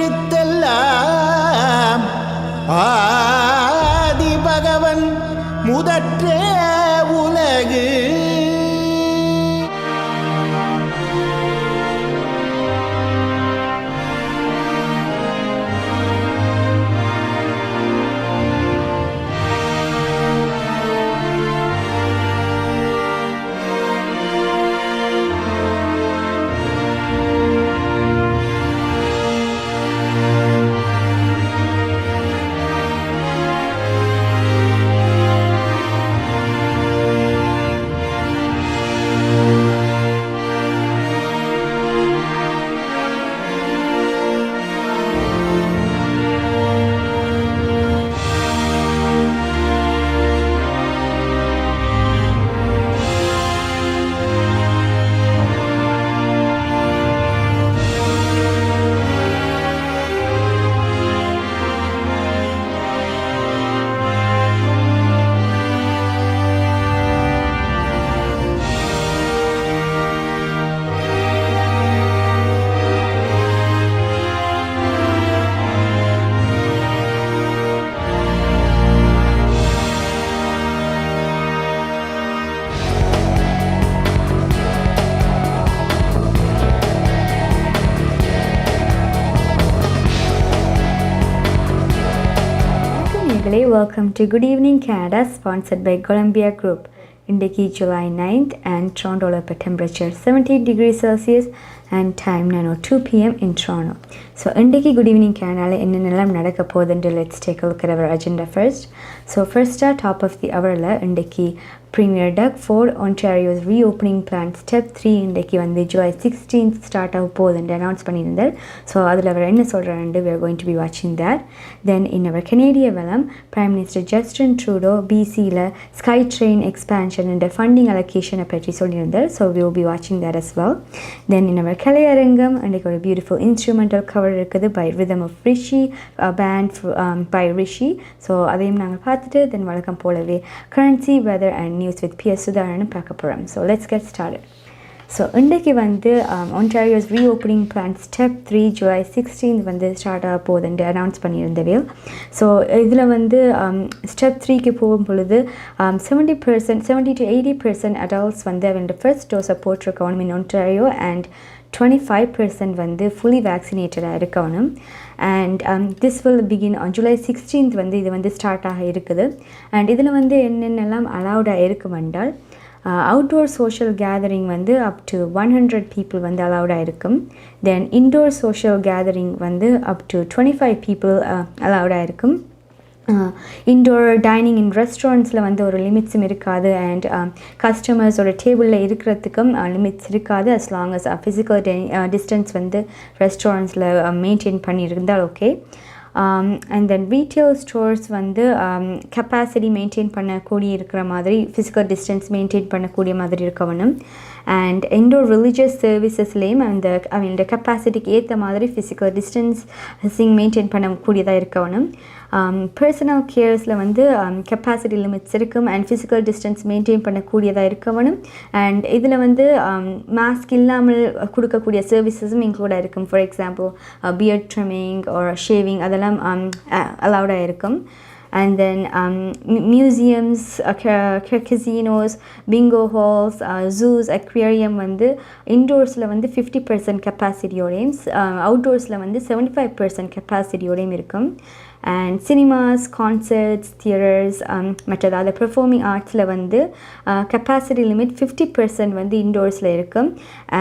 பழித்தெல்லாம் ஆதி பகவன் முதற்றே உலகு. Welcome to Good Evening Canada, sponsored by Golumbia Group. Indiki July 9th and Toronto temperature 17 degrees Celsius and time 9:02 p.m. in Toronto. So indiki Good Evening Canada innenellam nadakka podundu. Let's take a look at our agenda first. So first top of the hour la indiki Premier Doug Ford Ontario's reopening plan step 3 indiki வந்து July 16th start ஆக போகுதுன்னு announce பண்ணியிருந்தார். So அதில் அவர் என்ன சொல்கிறாரு, we are going to be watching that. Then in our Canadian வளம் Prime Minister Justin Trudeau BCல Skytrain expansion and funding allocation பற்றி சொல்லியிருந்தார். So we will be watching that as well. Then in our கலையரங்கம் அன்றைக்கு ஒரு beautiful instrumental cover இருக்குது by Rhythm of Rishi, band by Rishi. So அதையும் நாங்கள் பார்த்துட்டு then வழக்கம் போலவே currency, weather and news with PS Sudharan பார்க்க போகிறோம். So let's get started. So இன்றைக்கு வந்து Ontario's reopening plan step 3 July 16th வந்து ஸ்டார்ட் ஆக போகுதுன்னு அனௌன்ஸ் பண்ணியிருந்தவே. ஸோ இதில் வந்து ஸ்டெப் 3க்கு போகும் பொழுது 70% to 80% adults வந்து அவங்களோட ஃபர்ஸ்ட் டோஸை போட்டிருக்கணும் in Ontario and 25% வந்து fully vaccinated இருக்கணும். And this will begin on July 16th வந்து இது வந்து ஸ்டார்ட் ஆக இருக்குது. அண்ட் இதில் வந்து என்னென்னலாம் அலௌடாக இருக்கும் என்றால் outdoor social gathering வந்து up to 100 people வந்து அலௌடாக இருக்கும். Then indoor social gathering வந்து up to 25 people அலௌடாக இருக்கும். இன்டோர் டைனிங் இன் ரெஸ்டாரண்ட்ஸில் வந்து ஒரு லிமிட்ஸும் இருக்காது. அண்ட் கஸ்டமர்ஸோட டேபிளில் இருக்கிறதுக்கும் லிமிட்ஸ் இருக்காது as long as physical distance வந்து ரெஸ்டாரண்ட்ஸில் மெயின்டைன் பண்ணியிருந்தால் okay. And then retail stores வந்து கெப்பாசிட்டி மெயின்டைன் பண்ணக்கூடிய இருக்கிற மாதிரி ஃபிசிக்கல் டிஸ்டன்ஸ் மெயின்டைன் பண்ணக்கூடிய மாதிரி இருக்கணும். அண்ட் இன்டோர் ரிலீஜியஸ் சர்வீசஸ்லேயும் அவங்களோட கெப்பாசிட்டிக்கு ஏற்ற மாதிரி ஃபிசிக்கல் டிஸ்டன்ஸிங் மெயின்டைன் பண்ணக்கூடியதாக இருக்கணும். பர்சனல் கேர்ஸில் வந்து கெப்பாசிட்டி லிமிட்ஸ் இருக்கும் அண்ட் ஃபிசிக்கல் டிஸ்டன்ஸ் மெயின்டைன் பண்ணக்கூடியதாக இருக்கணும். அண்ட் இதில் வந்து மாஸ்க் இல்லாமல் கொடுக்கக்கூடிய சர்வீசஸும் இன்க்ளூடாக இருக்கும். For example beard trimming or shaving அதெல்லாம் அலௌடாக இருக்கும். And then museums, casinos, bingo halls, zoos, aquarium வந்து இன்டோர்ஸில் வந்து 50% கெப்பாசிட்டியோடையும் அவுட்டோர்ஸில் வந்து 75% கெப்பாசிட்டியோடையும் இருக்கும். அண்ட் சினிமாஸ், கான்சர்ட்ஸ், தியேட்டர்ஸ் மற்றது அதை பெர்ஃபார்மிங் ஆர்ட்ஸில் வந்து கெப்பாசிட்டி லிமிட் 50% வந்து இன்டோர்ஸில் இருக்கும்.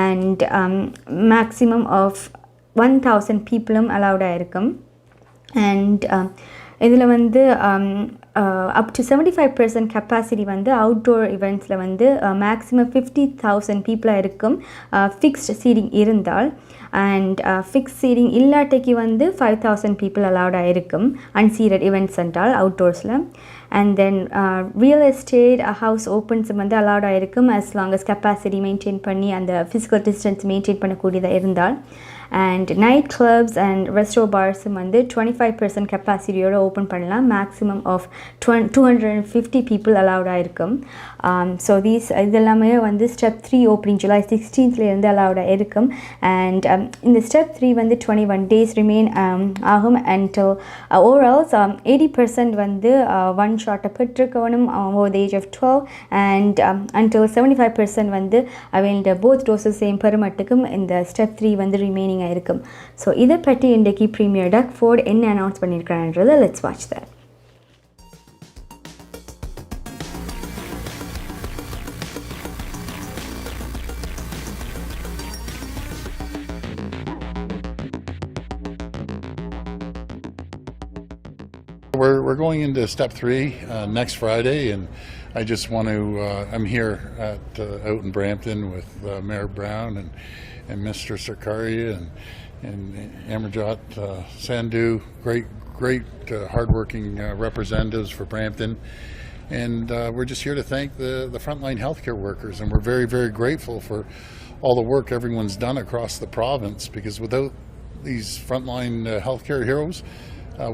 அண்ட் மேக்ஸிமம் ஆஃப் 1000 பீப்புளும் அலௌடாக இருக்கும். அண்ட் இதில் வந்து அப் டு 75% கெப்பாசிட்டி வந்து அவுட்டோர் இவெண்ட்ஸில் வந்து மேக்ஸிமம் 50,000 பீப்புளாக இருக்கும் ஃபிக்ஸ்ட் சீட்டிங் இருந்தால். அண்ட் ஃபிக்ஸ் சீட்டிங் இல்லாட்டிக்கு வந்து 5,000 பீப்புள் அலௌடாக இருக்கும் அன்சீடட் இவெண்ட்ஸ் என்றால் அவுட்டோர்ஸில். And then real estate house opens வந்து அலௌடாக இருக்கும் as long as capacity maintain பண்ணி அந்த ஃபிசிக்கல் டிஸ்டன்ஸ் மெயின்டைன் பண்ணக்கூடியதாக இருந்தால். and night clubs and resto bars வந்து 25% கெப்பாசிட்டியோட ஓப்பன் பண்ணலாம். மேக்ஸிமம் ஆஃப் 250 people allowed ஆயிருக்கும். ஸோ இதெல்லாமே வந்து step 3 opening July 16th allowed இருக்கும். and இந்த ஸ்டெப் 3 வந்து 21 days remain ஆகும் until overall 80% வந்து one shot பெற்றுக்கணும் over the age of 12 and until 75% வந்து அவங்களோட both doses same பெருமட்டுக்கும் இந்த ஸ்டெப் 3 வந்து ரிமைனிங் ஆயிருக்கும். ஸோ இதை பற்றி இன்றைக்கு பிரீமியர் டக்ஃபோர்ட் என்ன அனௌன்ஸ் பண்ணியிருக்கிறான்றதை let's watch that. We're going into step 3 next Friday, and I just want to. I'm here out in Brampton with Mayor Brown and Mr. Sarkaria and Amarjot Sandhu, great hardworking representatives for Brampton, and we're just here to thank the frontline healthcare workers, and we're very grateful for all the work everyone's done across the province, because without these frontline healthcare heroes,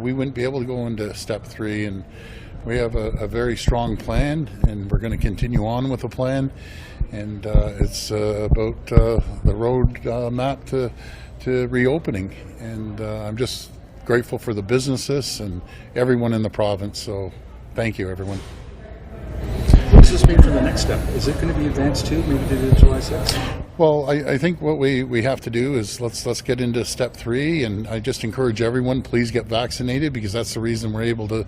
we wouldn't be able to go into step 3, and we have a very strong plan, and we're going to continue on with the plan, and it's about the road map to reopening, and I'm just grateful for the businesses and everyone in the province, so thank you everyone. What does this mean for the next step? Is it going to be advanced too, maybe to July 6th? Well, I think what we have to do is let's get into step 3, and I just encourage everyone, please get vaccinated, because that's the reason we're able to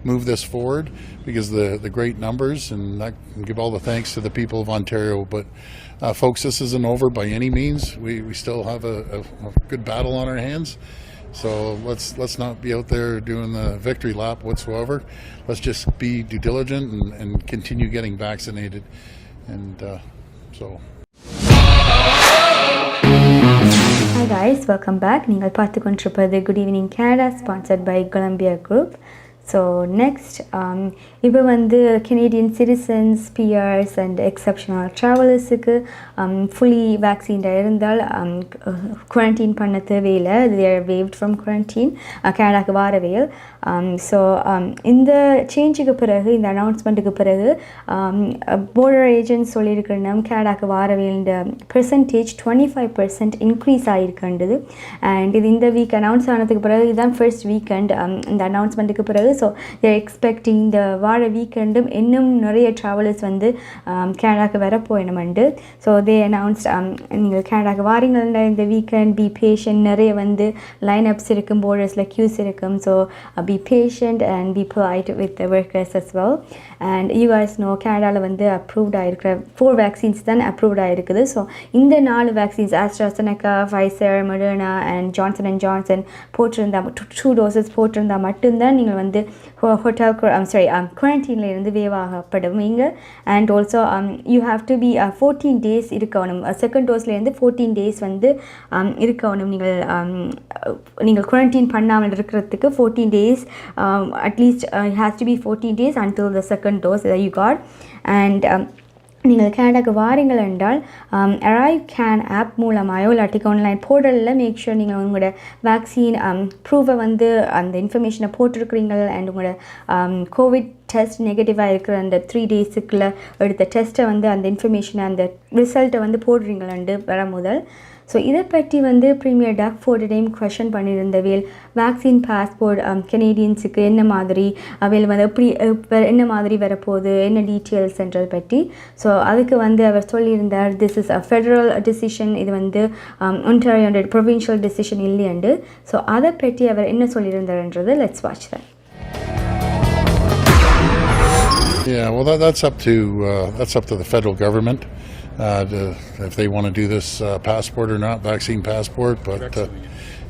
move this forward, because the great numbers, and I can give all the thanks to the people of Ontario. But folks, this isn't over by any means. We still have a good battle on our hands. So let's not be out there doing the victory lap whatsoever. Let's just be due diligent and continue getting vaccinated. And so. Hi guys, welcome back. நீங்கள் பார்த்து கொண்டிருப்பது Good Evening Canada, sponsored by Golumbia Group. So next, இப்போ வந்து Canadian citizens, PRs and exceptional travelers-க்கு fully vaccinated இருந்தால் quarantine பண்ண தேவையில்லை. They are waived from quarantine. கனடாக்கு வாரவையில். ஸோ இந்த சேஞ்சுக்கு பிறகு, இந்த அனௌன்ஸ்மெண்ட்டுக்கு பிறகு border agents சொல்லியிருக்கிறோம் கனடாக்கு வாரவையில் இந்த percentage 25% இன்க்ரீஸ் ஆகிருக்கின்றது. அண்ட் இது இந்த வீக் அனௌன்ஸ் ஆனதுக்கு பிறகு இதுதான் ஃபர்ஸ்ட் வீக்கெண்ட் இந்த அனௌன்ஸ்மெண்ட்டுக்கு பிறகு. ஸோ தேர் எக்ஸ்பெக்டிங் இந்த வார வீக்கெண்டும் இன்னும் நிறைய ட்ராவலர்ஸ் வந்து கனடாக்கு வரப்போயணுமெண்டு. ஸோ தே அனௌன்ஸ்ட் நீங்கள் கனடாக்கு வாரீங்கன்னா இந்த வீக்கெண்ட் பி பேஷண்ட், நிறைய வந்து லைன் அப்ஸ் இருக்கும், போர்டர்ஸில் க்யூஸ் இருக்கும். So be patient and be polite with the workers as well. And you guys know கனடாவில் வந்து அப்ரூவ்ட் ஆகிருக்கிற 4 வேக்சின்ஸ் தான் அப்ரூவ்ட் ஆகிருக்குது. ஸோ இந்த 4 vaccines AstraZeneca, Pfizer, Moderna and Johnson and Johnson போட்டிருந்தால் 2 doses போட்டிருந்தால் மட்டும்தான் நீங்கள் வந்து ஹோட்டல் குவாரண்டீனில் இருந்து வேவாகப்படுவீங்க. And also you have to be 14 days இருக்கணும். செகண்ட் டோஸ்லேருந்து 14 days வந்து இருக்கணும். நீங்கள் குவாரண்டீன் பண்ணாமல் இருக்கிறதுக்கு 14 days at least has to be 14 days until the second dose that you got. And நீங்கள் கனடாக்கு வாரீங்கள் என்றால் அரைவ் கேன் ஆப் மூலமாயோ இல்லாட்டிக்கு ஆன்லைன் போர்ட்டலில் மேக் ஷூர் நீங்கள் உங்களோட வேக்சின் ப்ரூஃபை வந்து அந்த இன்ஃபர்மேஷனை போட்டிருக்கிறீங்க. அண்ட் உங்களோட கோவிட் டெஸ்ட் நெகட்டிவாக இருக்கிற அந்த 3 daysக்குள்ளே எடுத்த டெஸ்ட்டை வந்து அந்த இன்ஃபர்மேஷனை அந்த ரிசல்ட்டை வந்து போடுறீங்களாண்டு வர முதல். ஸோ இதை பற்றி வந்து ப்ரீமியர் டக்ஃபோர்டையும் கொஷன் பண்ணியிருந்தவேல் வேக்சின் பாஸ்போர்ட் கெனேடியன்ஸுக்கு என்ன மாதிரி அவையில் வந்து எப்படி என்ன மாதிரி வரப்போகுது, என்ன டீட்டெயில்ஸ்ன்றதை பற்றி. ஸோ அதுக்கு வந்து அவர் சொல்லியிருந்தார், this is a federal decision, இது வந்து ஒன்டாரியோட ப்ரொவின்ஷியல் டிசிஷன் இல்லையண்டு. ஸோ அதை பற்றி அவர் என்ன சொல்லியிருந்தார்ன்றது let's watch that. Yeah, well, that's up to the federal government if they want to do this passport or not, vaccine passport. But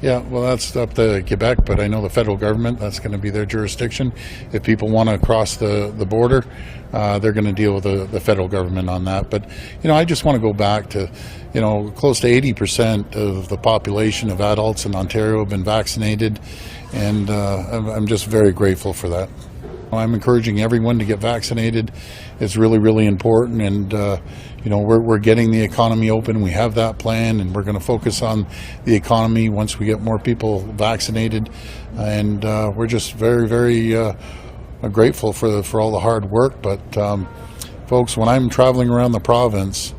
yeah, well, that's up to Quebec. But I know the federal government, that's going to be their jurisdiction. If people want to cross the border, they're going to deal with the federal government on that. But I just want to go back to close to 80% of the population of adults in Ontario have been vaccinated, and I'm just very grateful for that. I'm encouraging everyone to get vaccinated. It's really, really important, and we're getting the economy open. We have that plan, and we're going to focus on the economy once we get more people vaccinated. And we're just very, very grateful for all the hard work. But folks, when I'm traveling around the province,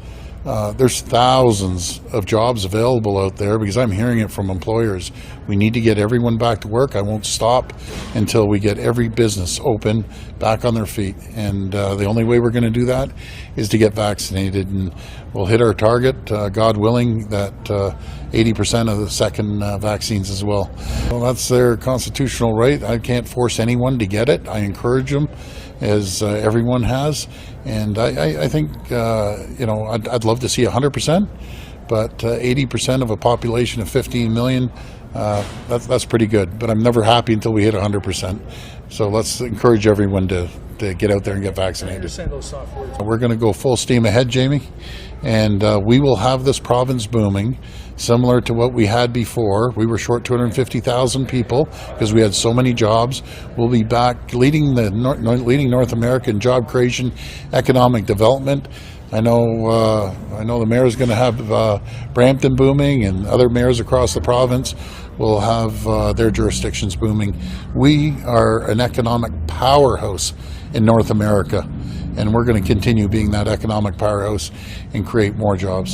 there's thousands of jobs available out there because I'm hearing it from employers. We need to get everyone back to work. I won't stop until we get every business open, back on their feet. And the only way we're going to do that is to get vaccinated. And we'll hit our target, God willing, that 80% of the second vaccines as well. Well, that's their constitutional right. I can't force anyone to get it. I encourage them, as everyone has. And I think, I'd love to see 100%, but 80% of a population of 15 million, that's pretty good. But I'm never happy until we hit 100%. So let's encourage everyone to get out there and get vaccinated. I understand those soft words. We're going to go full steam ahead, Jamie, and we will have this province booming, similar to what we had before. We were short 250,000 people because we had so many jobs. We'll be back leading North American job creation, economic development. I know the mayor is going to have Brampton booming, and other mayors across the province will have their jurisdictions booming. We are an economic powerhouse in North America, and we're going to continue being that economic powerhouse and create more jobs.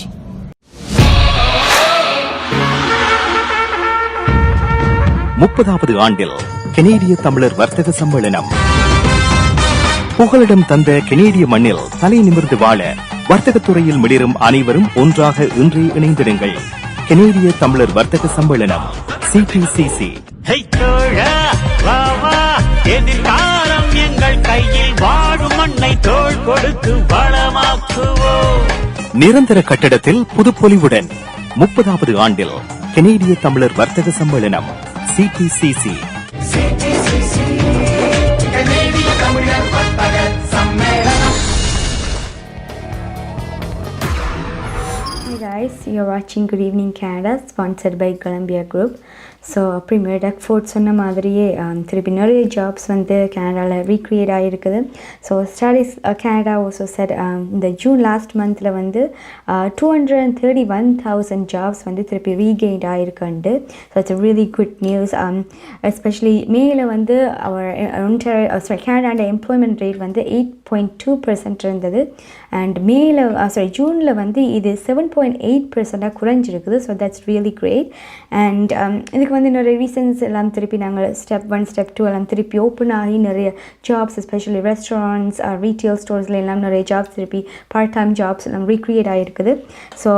முப்பதாவது ஆண்டில் கனேடிய தமிழர் வர்த்தக சம்மேளனம் புகலிடம் தந்த கனேடிய மண்ணில் தலை நிமிர்ந்து வாழ வர்த்தகத் துறையில் மிளிரும் அனைவரும் ஒன்றாக இன்றே இணைந்திடுங்கள். கனேடிய தமிழர் வர்த்தக சம்மேளனம் CTCC. எதிர்காலம் எங்கள் கையில் வாழும் மண்ணை தோள் கொடுத்து வளமாக்குவோம். நிரந்தர கட்டடத்தில் புதுப்பொலிவுடன் 30வது ஆண்டில் கனேடிய தமிழர் வர்த்தக சம்மேளனம் CTCC. Hi guys, you're watching Good Evening Canada, sponsored by Golumbia Group. So premier Doug Ford சொன்ன மாதிரியே திருப்பி நிறைய ஜாப்ஸ் வந்து கனடாவில் ரீக்ரியேட் ஆகிருக்குது. So studies Canada also said இந்த ஜூன் லாஸ்ட் மந்தில் வந்து 231,000 ஜாப்ஸ் வந்து திருப்பி ரீகெயின்ட் ஆகிருக்குண்டு. So it's really good news. Especially மேல வந்து அவர் கனடாண்ட எம்ப்ளாய்மெண்ட் ரேட் வந்து 8.2% இருந்தது. அண்ட் ஜூனில் வந்து இது 7.8% குறைஞ்சிருக்குது. So that's really great. And இதுக்கு வந்து நிறைய ரீசன்ஸ் எல்லாம் திருப்பி நாங்கள் ஸ்டெப் 1 ஸ்டெப் 2 எல்லாம் திருப்பி ஓப்பன் ஆகி நிறைய ஜாப்ஸ், எஸ்பெஷலி ரெஸ்டாரண்ட்ஸ், ரீட்டெயில் ஸ்டோர்ஸில் எல்லாம் நிறைய ஜாப்ஸ் திருப்பி பார்ட் டைம் ஜாப்ஸ் எல்லாம் ரீக்ரியேட் ஆகிருக்குது. ஸோ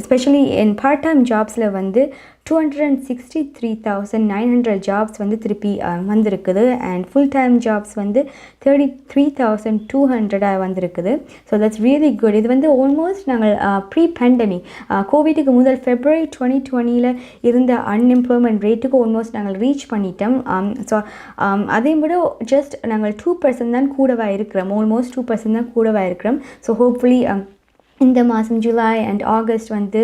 எஸ்பெஷலி என் பார்ட் டைம் ஜாப்ஸில் வந்து 263,900 ஜாப்ஸ் வந்து திருப்பி வந்திருக்குது. அண்ட் ஃபுல் டைம் ஜாப்ஸ் வந்து 33,200 வந்திருக்குது. So that's really good. இது வந்து ஆல்மோஸ்ட் நாங்கள் ப்ரீ பேண்டமிக் கோவிடுக்கு முதல் February 2020 இருந்த அன்எம்ப்ளாய்மெண்ட் ரேட்டுக்கு ஆல்மோஸ்ட் நாங்கள் ரீச் பண்ணிட்டோம். ஸோ அதை விட ஜஸ்ட் நாங்கள் 2% தான் கூடவாக இருக்கிறோம். ஆல்மோஸ்ட் 2% தான் கூடவாக இருக்கிறோம். ஸோ ஹோப்ஃபுல்லி இந்த மாதம் ஜூலை அண்ட் ஆகஸ்ட் வந்து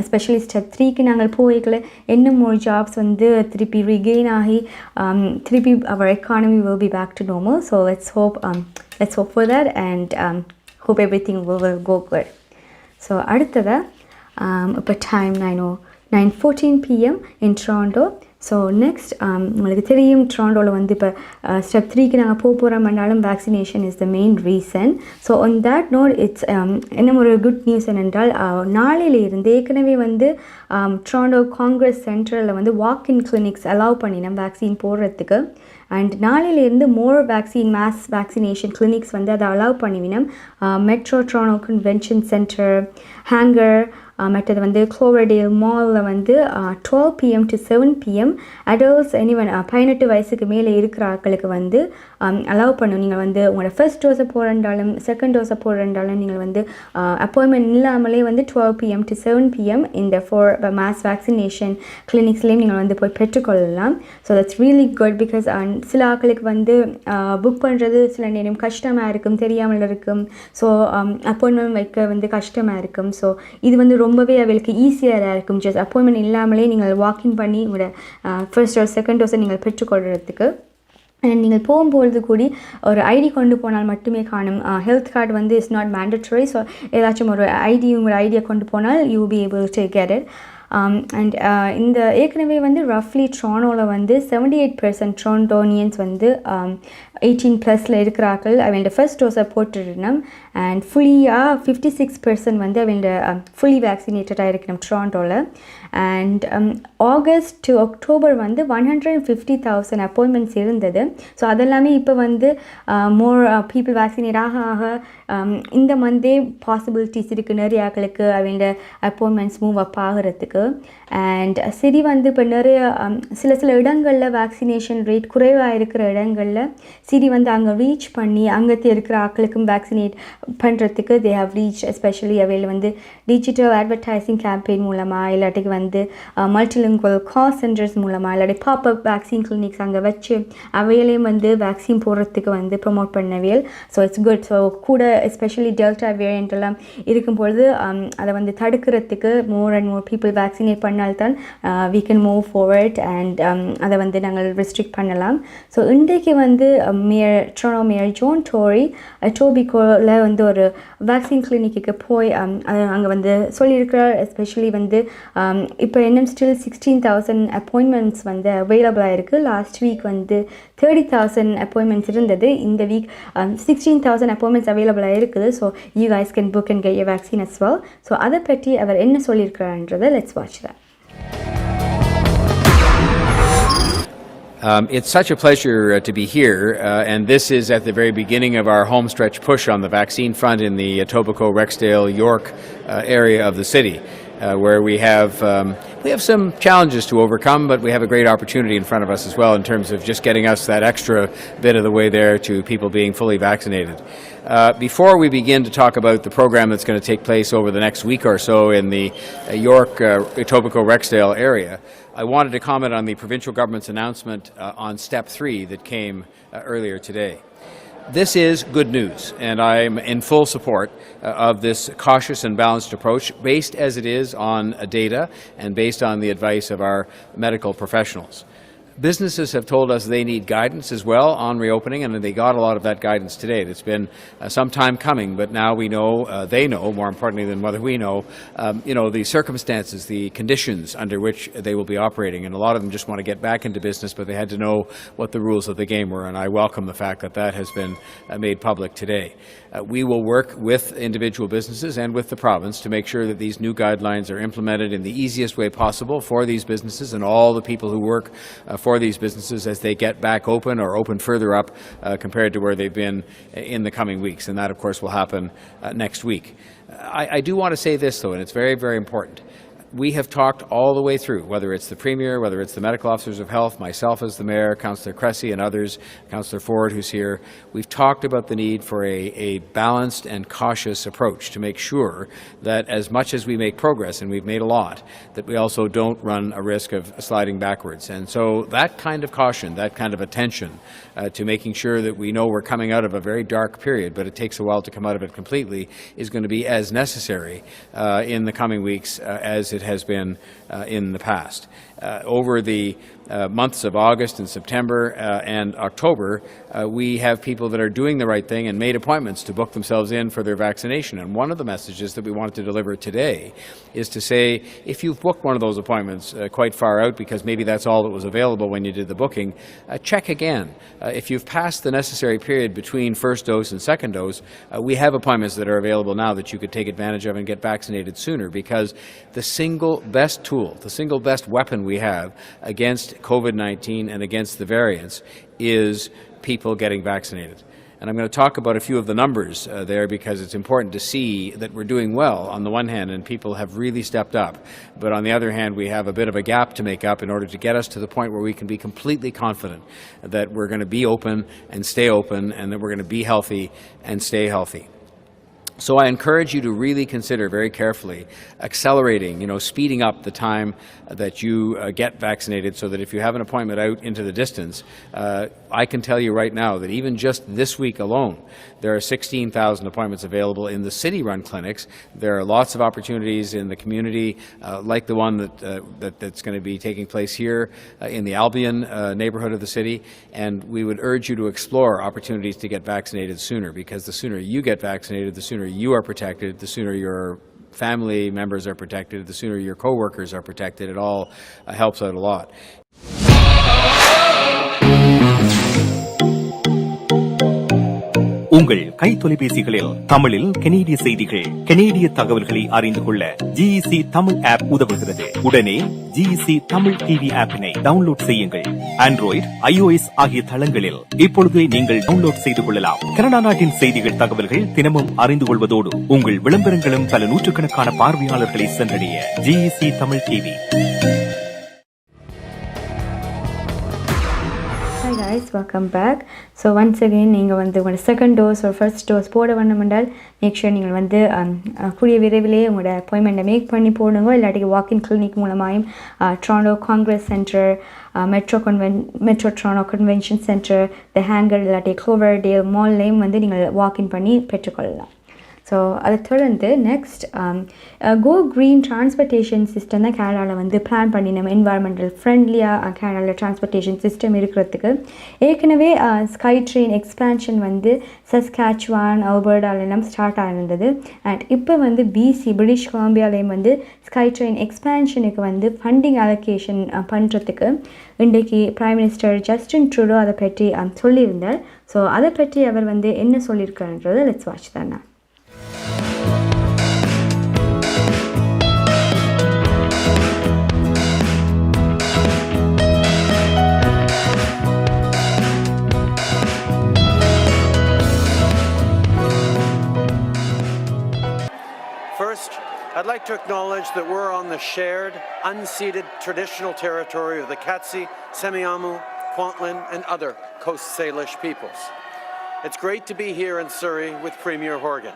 எஸ்பெஷலி ஸ்டெப் 3க்கு நாங்கள் போய்க்கல இன்னும் ஒரு ஜாப்ஸ் வந்து திருப்பி ரீகெயின் ஆகி திருப்பி அவர் economy will be back to normal. So let's hope for that and hope everything will go good. So அடுத்ததாக இப்போ time 9:14 PM in Toronto. So next உங்களுக்கு தெரியும் ட்ராண்டோவில் வந்து இப்போ ஸ்டெப் 3க்கு நாங்கள் போகிறோம்னாலும் vaccination is the main reason. So on that note it's இன்னும் ஒரு குட் நியூஸ் என்னென்றால் நாளையிலிருந்து ஏற்கனவே வந்து ட்ராண்டோ காங்கிரஸ் சென்டரில் வந்து வாக்-இன் கிளினிக்ஸ் அலோவ் பண்ணினோம் வேக்சின் போடுறதுக்கு. அண்ட் நாளையிலேருந்து மோர் மாஸ் வேக்சினேஷன் கிளினிக்ஸ் வந்து அதை allow பண்ணிவினோம். Metro ட்ராண்டோ convention centre, hanger, மற்றது வந்து க்ளோவர்டேல் மாலில் வந்து 12 PM to 7 PM adults anyone 18 வயசுக்கு மேலே இருக்கிற ஆட்களுக்கு வந்து அலோவ் பண்ணும். நீங்கள் வந்து உங்களோட ஃபர்ஸ்ட் டோஸை போடுறாலும் செகண்ட் டோஸை போடுறாலும் நீங்கள் வந்து அப்பாயின்மெண்ட் இல்லாமலே வந்து 12 PM to 7 PM இந்த மாஸ் வேக்சினேஷன் கிளினிக்ஸ்லேயும் நீங்கள் வந்து போய் பெற்றுக்கொள்ளலாம். So that's really good because சில ஆட்களுக்கு வந்து புக் பண்ணுறது சில நேரம் கஷ்டமாக இருக்கும், தெரியாமல் இருக்கும். ஸோ அப்பாயின்மெண்ட் வைக்க வந்து கஷ்டமாக இருக்கும். ஸோ இது வந்து ரொம்பவே அவளுக்கு ஈஸியாக இருக்கும். ஜஸ்ட் அப்பாயின்மெண்ட் இல்லாமலே நீங்கள் வாக்கிங் பண்ணி உங்களோட ஃபர்ஸ்ட் டோஸ் செகண்ட் டோஸை நீங்கள் பெற்றுக்கொள்கிறதுக்கு. அண்ட் நீங்கள் போகும்பொழுது கூடி ஒரு ஐடி கொண்டு போனால் மட்டுமே காணும். ஹெல்த் கார்டு வந்து இஸ் நாட் மேண்டட்ரி. ஸோ ஏதாச்சும் ஒரு உங்களோட ஐடியை கொண்டு போனால் you be able to get it. And இந்த ஏற்கனவே வந்து ரஃப்லி ட்ரானோவில் வந்து 78% ட்ரான்டோனியன்ஸ் வந்து 18+ இருக்கிறார்கள் அவங்களோட ஃபர்ஸ்ட் டோஸை போட்டுருந்தோம். அண்ட் ஃபுல்லியாக 56% வந்து அவங்களோட ஃபுல்லி வேக்சினேட்டடாக இருக்கணும் ட்ரான்டோவில். அண்ட் ஆகஸ்ட் டு அக்டோபர் வந்து 150,000 அப்பாயின்மெண்ட்ஸ் இருந்தது. ஸோ அதெல்லாமே இப்போ வந்து மோர் பீப்புள் வேக்சினேட் ஆக ஆக இந்த மந்தே பாசிபிலிட்டிஸ் இருக்குது நிறைய ஆக்களுக்கு அவங்களோட அப்பாயின்மெண்ட்ஸ் மூவ் அப் ஆகிறதுக்கு. அண்ட் சரி வந்து இப்போ நிறைய சில இடங்களில் வேக்சினேஷன் ரேட் குறைவாக இருக்கிற இடங்களில் சரி வந்து அங்கே ரீச் பண்ணி அங்கேத்து இருக்கிற ஆக்களுக்கும் வேக்சினேட் பண்ணுறதுக்கு தே ஹவ் ரீச். எஸ்பெஷலி அவையில் வந்து டிஜிட்டல் அட்வர்டைசிங் கேம்பெயின் மூலமாக இல்லாட்டிக்கு வந்து மல்டிலிங்குவல் கால் சென்டர்ஸ் மூலமாக இல்லாட்டி பாப்அப் வேக்சின் கிளினிக்ஸ் அங்கே வச்சு அவையிலையும் வந்து வேக்சின் போடுறதுக்கு வந்து ப்ரொமோட் பண்ணவியல். So it's good. ஸோ கூட எஸ்பெஷலி டெல்டா வேரியண்ட் எல்லாம் இருக்கும்பொழுது அதை வந்து தடுக்கிறதுக்கு more and more people vaccinate பண்ணால்தான் we can move forward and அதை வந்து நாங்கள் ரெஸ்ட்ரிக்ட் பண்ணலாம். ஸோ இன்றைக்கு வந்து ட்ரோனோ மேயர் ஜான் டோரி டோபிகோவில் வந்து ஒரு வேக்சின் கிளினிக்கு போய் அங்கே வந்து சொல்லியிருக்கிறார். எஸ்பெஷலி வந்து இப்போ இன்னும் ஸ்டில் 16,000 அப்பாயின்மெண்ட்ஸ் வந்து அவைலபிளாக இருக்குது. லாஸ்ட் வீக் வந்து 30,000 அப்பாயின்மெண்ட்ஸ் இருந்தது. இந்த வீக் 16,000 அப்பாயின்மெண்ட்ஸ் அவைலபிளாக இருக்குது. So you guys can book and get your vaccine as well. So அதை பற்றி அவர் என்ன சொல்லியிருக்கிறார்ன்றதை let's watch that. It's such a pleasure to be here, and this is at the very beginning of our homestretch push on the vaccine front in the Etobicoke, Rexdale, York area of the city, where we have some challenges to overcome, but we have a great opportunity in front of us as well in terms of just getting us that extra bit of the way there to people being fully vaccinated. Before we begin to talk about the program that's going to take place over the next week or so in the York, Etobicoke, Rexdale area, I wanted to comment on the provincial government's announcement on Step 3 that came earlier today. This is good news, and I'm in full support of this cautious and balanced approach, based as it is on data and based on the advice of our medical professionals. Businesses have told us they need guidance as well on reopening, and they got a lot of that guidance today. It's been some time coming, but now we know, they know, more importantly than whether we know, the circumstances, the conditions under which they will be operating. And a lot of them just want to get back into business, but they had to know what the rules of the game were, and I welcome the fact that that has been made public today. We will work with individual businesses and with the province to make sure that these new guidelines are implemented in the easiest way possible for these businesses and all the people who work for these businesses as they get back open or open further up compared to where they've been in the coming weeks. And that, of course, will happen next week. I do want to say this, though, and it's very, very important. We have talked all the way through, whether it's the Premier, whether it's the medical officers of health, myself as the Mayor, Councillor Cressy and others, Councillor Ford who's here, we've talked about the need for a balanced and cautious approach to make sure that as much as we make progress, and we've made a lot, that we also don't run a risk of sliding backwards. And so that kind of caution, that kind of attention to making sure that we know we're coming out of a very dark period, but it takes a while to come out of it completely, is going to be as necessary in the coming weeks as it has been in the past. Over the months of August and September and October, we have people that are doing the right thing and made appointments to book themselves in for their vaccination. And one of the messages that we wanted to deliver today is to say, if you've booked one of those appointments quite far out because maybe that's all that was available when you did the booking, check again. If you've passed the necessary period between first dose and second dose, we have appointments that are available now that you could take advantage of and get vaccinated sooner, because the single best tool, the single best weapon we have against COVID-19 and against the variants is people getting vaccinated. And I'm going to talk about a few of the numbers there, because it's important to see that we're doing well on the one hand and people have really stepped up. But on the other hand, we have a bit of a gap to make up in order to get us to the point where we can be completely confident that we're going to be open and stay open, and that we're going to be healthy and stay healthy. So I encourage you to really consider very carefully accelerating, speeding up the time that you get vaccinated, so that if you have an appointment out into the distance, I can tell you right now that even just this week alone, there are 16,000 appointments available in the city-run clinics. There are lots of opportunities in the community, like the one that's going to be taking place here in the Albion neighborhood of the city, and we would urge you to explore opportunities to get vaccinated sooner, because the sooner you get vaccinated, the sooner you are protected, the sooner your family members are protected, the sooner your co-workers are protected. It all helps out a lot. உங்கள் கை தொலைபேசிகளில் தமிழில் கனேடிய செய்திகள், கனேடிய தகவல்களை அறிந்து கொள்ள GEC Tamil app உதவுகிறது. உடனே GEC தமிழ் டிவி ஆப்பினை டவுன்லோட் செய்யுங்கள். ஆண்ட்ராய்டு, iOS ஆகிய தளங்களில் இப்பொழுதே நீங்கள் டவுன்லோட் செய்து கொள்ளலாம். கனடா நாட்டின் செய்திகள், தகவல்கள் தினமும் அறிந்து கொள்வதோடு உங்கள் விளம்பரங்களும் பல நூற்றுக்கணக்கான பார்வையாளர்களை சென்றடைய GEC Tamil TV. Hi guys, welcome back. So once again, நீங்கள் உங்களோட செகண்ட் டோஸ் ஒரு ஃபர்ஸ்ட் டோஸ் போட வேண்டுமென்றால் மேக் ஷூர் நீங்கள் கூடிய விரைவிலே உங்களோட அப்பாயின்மெண்ட்டை மேக் பண்ணி போடுங்க. இல்லாட்டி வாக்கின் clinic மூலமாயும் ட்ராண்டோ Congress centre, metro ட்ராண்டோ convention centre, த ஹேங்கர் இல்லாட்டி க்ளோவர்டேல் மால்லையும் நீங்கள் வாக்கின் பண்ணி பெற்றுக்கொள்ளலாம். ஸோ அதை தொடர்ந்து next go green transportation system தான் கேனடாவில் பிளான் பண்ணி நம்ம என்வாயர்மெண்டல் ஃப்ரெண்ட்லியாக கேனடாவில் டிரான்ஸ்போர்ட்டேஷன் சிஸ்டம் இருக்கிறதுக்கு ஏற்கனவே ஸ்கை ட்ரெயின் எக்ஸ்பேன்ஷன் சஸ்காச்சுவான், அல்பர்டாலெல்லாம் ஸ்டார்ட் ஆகிருந்தது. அண்ட் இப்போ பிசி பிரிட்டிஷ் கொலம்பியாலையும் ஸ்கை ட்ரெயின் எக்ஸ்பேன்ஷனுக்கு ஃபண்டிங் அலோகேஷன் பண்ணுறதுக்கு இன்றைக்கு பிரைம் மினிஸ்டர் ஜஸ்டின் ட்ரூடோ அதை பற்றி சொல்லியிருந்தார். ஸோ அதை பற்றி அவர் என்ன சொல்லியிருக்காருன்றதை லெட்ஸ் வாட்ச் தானே. I'd like to acknowledge that we're on the shared, unceded traditional territory of the Katsi, Semiahmoo, Kwantlen, and other Coast Salish peoples. It's great to be here in Surrey with Premier Horgan.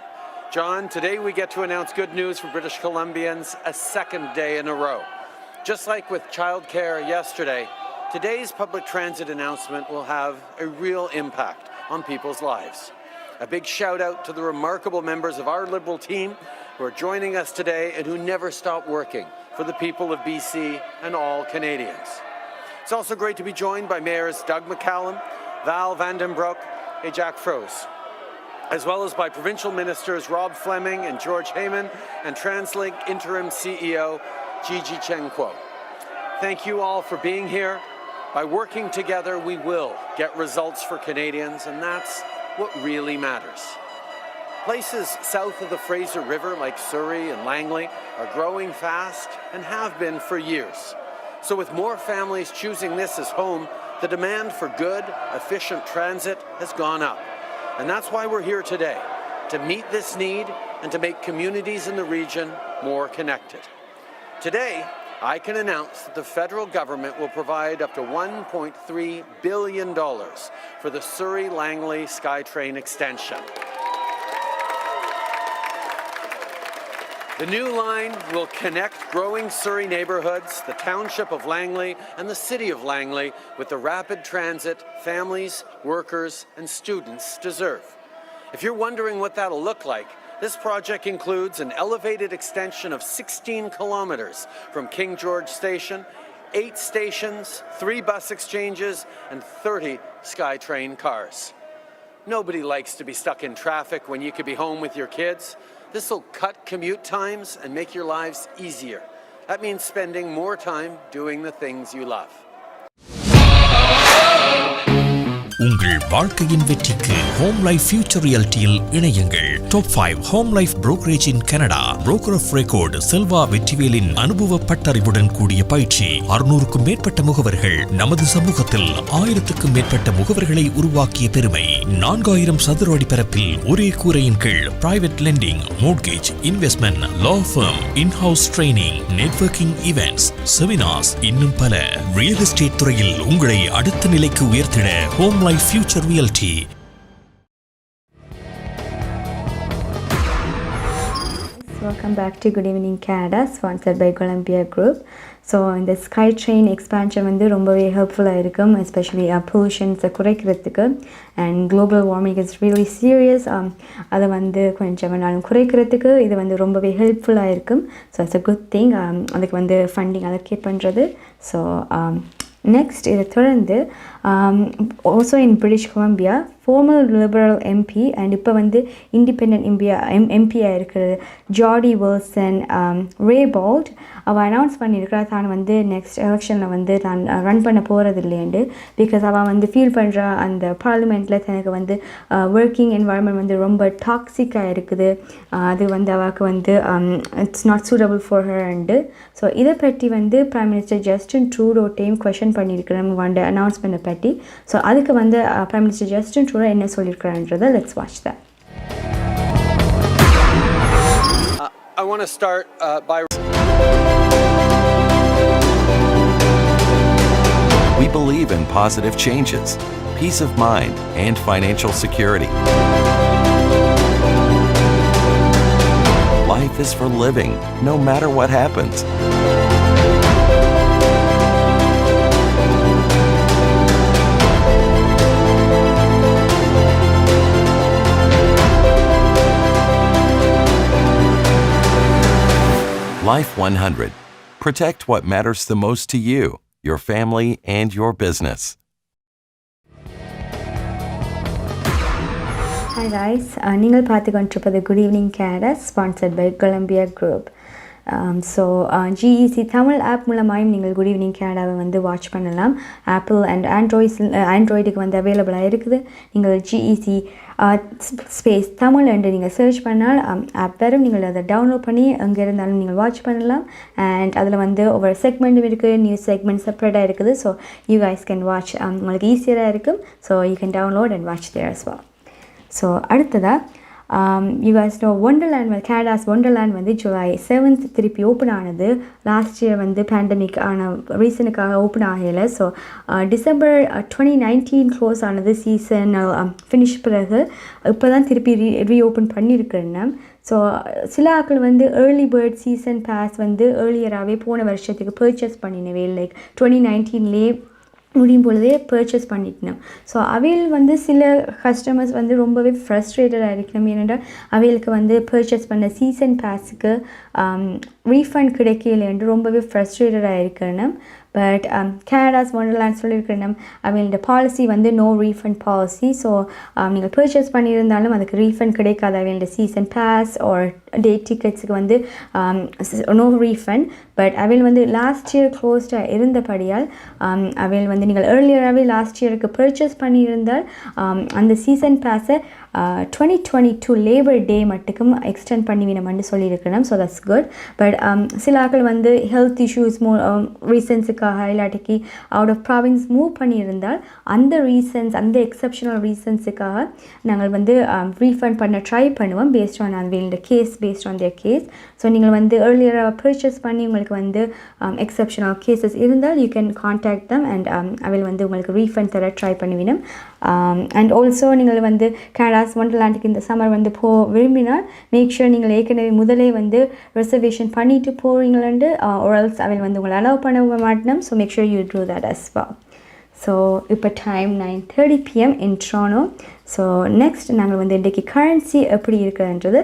John, today we get to announce good news for British Columbians a second day in a row. Just like with childcare yesterday, today's public transit announcement will have a real impact on people's lives. A big shout out to the remarkable members of our Liberal team who are joining us today and who never stop working for the people of BC and all Canadians. It's also great to be joined by Mayors Doug McCallum, Val Vandenbroek, and Jack Froese, as well as by Provincial Ministers Rob Fleming and George Heyman and TransLink Interim CEO Gigi Cheng Kuo. Thank you all for being here. By working together, we will get results for Canadians, and that's what really matters. Places south of the Fraser River like Surrey and Langley are growing fast and have been for years. So with more families choosing this as home, the demand for good, efficient transit has gone up. And that's why we're here today, to meet this need and to make communities in the region more connected. Today, I can announce that the federal government will provide up to $1.3 billion for the Surrey-Langley Skytrain extension. The new line will connect growing Surrey neighbourhoods, the township of Langley, and the city of Langley with the rapid transit families, workers, and students deserve. If you're wondering what that'll look like, this project includes an elevated extension of 16 kilometres from King George Station, 8 stations, 3 bus exchanges, and 30 Skytrain cars. Nobody likes to be stuck in traffic when you could be home with your kids. This will cut commute times and make your lives easier. That means spending more time doing the things you love. உங்கள் வாழ்க்கையின் வெற்றிக்கு home life future ரியாலிட்டியில் இணையுங்கள். Top 5 home life brokerage in Canada. Broker of record Selva வெற்றிவேலின் அனுபவ பட்டறிவுடன் கூடிய பயிற்சி. 600க்கும் மேற்பட்ட முகவர்கள் நமது சமூகத்தில் 1000க்கும் மேற்பட்ட முகவர்களை உருவாக்கிய பெருமை. 4000 சதுர அடி பரப்பில் ஒரே கூரையின் கீழ் private lending, mortgage, investment, law firm, in house training, networking events, seminars, இன்னும் பல. ரியல் எஸ்டேட் துறையில் உங்களை அடுத்த நிலைக்கு உயர்த்திட home life future reality. Welcome back to Good Evening Canada, sponsored by Golumbia Group. So இந்த Skytrain எக்ஸ்பேன்ஷன் வந்து ரொம்பவே ஹெல்ப்ஃபுல்லாக இருக்கும், எஸ்பெஷலி பொல்யூஷன்ஸை குறைக்கிறதுக்கு. And global warming is really serious. அதை வந்து கொஞ்சம் வேணாலும் குறைக்கிறதுக்கு இது வந்து ரொம்பவே ஹெல்ப்ஃபுல்லாக இருக்கும். So it's a good thing. அதுக்கு வந்து ஃபண்டிங் அலோகேட் பண்ணுறது. ஸோ நெக்ஸ்ட் இதை தொடர்ந்து also in British Columbia former Liberal MP and இப்போ வந்து இண்டிபெண்டன்ட் எம்பியாக இருக்கிறது ஜார்டி வில்சன் ரேபால்ட் அவள் அனௌன்ஸ் பண்ணியிருக்கிறா தான் வந்து நெக்ஸ்ட் எலெக்ஷனில் வந்து நான் ரன் பண்ண போகிறது இல்லையண்டு. பிகாஸ் அவள் வந்து ஃபீல் பண்ணுறா அந்த பார்லிமெண்ட்டில் தனக்கு வந்து ஒர்க்கிங் என்வாயர்மெண்ட் வந்து ரொம்ப டாக்ஸிக்காக இருக்குது. அது வந்து அவளுக்கு வந்து it's not suitable for her and. So இதை பற்றி வந்து prime minister Justin Trudeau time question பண்ணியிருக்கிறோம் வந்து அனௌன்ஸ்மெண்ட்டை பற்றி. ஸோ அதுக்கு வந்து பிரைம் மினிஸ்டர் ஜஸ்டின் ட்ரூடோ என்ன சொல்லியிருக்கிறான்றதை let's watch that. I want to start by We believe in positive changes, peace of mind, and financial security. Life is for living, no matter what happens. Life 100. Protect what matters the most to you, your family, and your business. Hi guys, நீங்கள் பார்த்து கொண்டிருப்பது Good Evening Canada, sponsored by Golumbia Group. So GEC Tamil app மூலமாகவும் நீங்கள் good evening கேனடாவை வந்து watch பண்ணலாம். Apple and ஆண்ட்ராய்டுக்கு வந்து அவைலபிளாக இருக்குது. நீங்கள் ஜிஇசி ஸ்பேஸ் தமிழ் என்று நீங்கள் சர்ச் பண்ணால் ஆப் வரும். நீங்கள் அதை டவுன்லோட் பண்ணி அங்கே இருந்தாலும் நீங்கள் வாட்ச் பண்ணலாம். அண்ட் அதில் வந்து ஒவ்வொரு செக்மெண்ட்டும் இருக்குது, நியூஸ் செக்மெண்ட் செப்பரேட்டாக இருக்குது. So you guys can watch, உங்களுக்கு ஈஸியராக இருக்கும். So you can download and watch there as well. ஸோ அடுத்ததாக you guys know Wonderland, Canada's Wonderland வந்து July 7th திருப்பி ஓப்பன் ஆனது. லாஸ்ட் இயர் வந்து பேண்டமிக் ஆன ரீசனுக்காக ஓப்பன் ஆகலை. ஸோ டிசம்பர் 2019 க்ளோஸ் ஆனது சீசன் ஃபினிஷ் பிறகு இப்போ தான் திருப்பி ரீஓப்பன் பண்ணியிருக்கிறேன்னா. ஸோ சில ஆட்கள் வந்து ஏர்லி பேர்ட் சீசன் பாஸ் வந்து ஏர்லியராகவே போன வருஷத்துக்கு பர்ச்சேஸ் பண்ணினவே, லைக் 2019 முடியும் பொழுதே பர்ச்சேஸ் பண்ணிக்கணும். ஸோ அவையில் வந்து சில கஸ்டமர்ஸ் வந்து ரொம்பவே ஃப்ரஸ்ட்ரேட்டடாக இருக்கணும். ஏனென்றால் அவைகளுக்கு வந்து பர்ச்சேஸ் பண்ண சீசன் பாஸுக்கு ரீஃபண்ட் கிடைக்கல என்று ரொம்பவே ஃப்ரஸ்ட்ரேட்டடாக இருக்கணும். பட் கனடாஸ் ஒண்டர்லேண்ட் சொல்லியிருக்கணும் அவங்களோட பாலிசி வந்து நோ ரீஃபண்ட் பாலிசி. ஸோ நீங்கள் பர்ச்சேஸ் பண்ணியிருந்தாலும் அதுக்கு ரீஃபண்ட் கிடைக்காது. அவங்களோட சீசன் பாஸ் ஆர் டே டிக்கெட்ஸுக்கு வந்து நோ ரீஃபண்ட். பட் அவையில் வந்து லாஸ்ட் இயர் க்ளோஸ்டாக இருந்தபடியால் அவையில் வந்து நீங்கள் ஏர்லியராகவே லாஸ்ட் இயருக்கு பர்ச்சேஸ் பண்ணியிருந்தால் அந்த சீசன் பாஸை 2022 லேபர் டே மட்டுக்கும் எக்ஸ்டெண்ட் பண்ணி வேணும்னு சொல்லியிருக்கணும். So that's good. பட் சில ஆட்கள் வந்து ஹெல்த் இஷ்யூஸ் ரீசன்ஸுக்காக இல்லாட்டிக்கு அவுட் ஆஃப் ப்ராவின்ஸ் மூவ் பண்ணியிருந்தால் அந்த ரீசன்ஸ், அந்த எக்ஸப்ஷனல் ரீசன்ஸுக்காக நாங்கள் வந்து ரீஃபண்ட் பண்ண ட்ரை பண்ணுவோம் பேஸ்ட் ஆன் அந்த case, based on their case. So நீங்கள் வந்து ஏர்லியராக பர்ச்சேஸ் பண்ணி உங்களுக்கு வந்து எக்ஸப்ஷனல் கேசஸ் இருந்தால் you can contact them and அவையில் வந்து உங்களுக்கு ரீஃபண்ட் தர ட்ரை பண்ணுவினோம். அண்ட் ஆல்சோ நீங்கள் வந்து கனடாஸ் ஒண்டர்லேண்டுக்கு இந்த சம்மர் வந்து விரும்பினால் மேக் ஷூர் நீங்கள் ஏற்கனவே முதலே வந்து ரிசர்வேஷன் பண்ணிட்டு போகிறீங்களாண்டு ஆர்எல்ஸ் அவையில் வந்து உங்களை அலோவ் பண்ண மாட்டோம். So make sure you do that as well. So இப்போ time 9:30 PM in Toronto. So next நாங்கள் வந்து இன்றைக்கி கரன்சி எப்படி இருக்குதுன்றது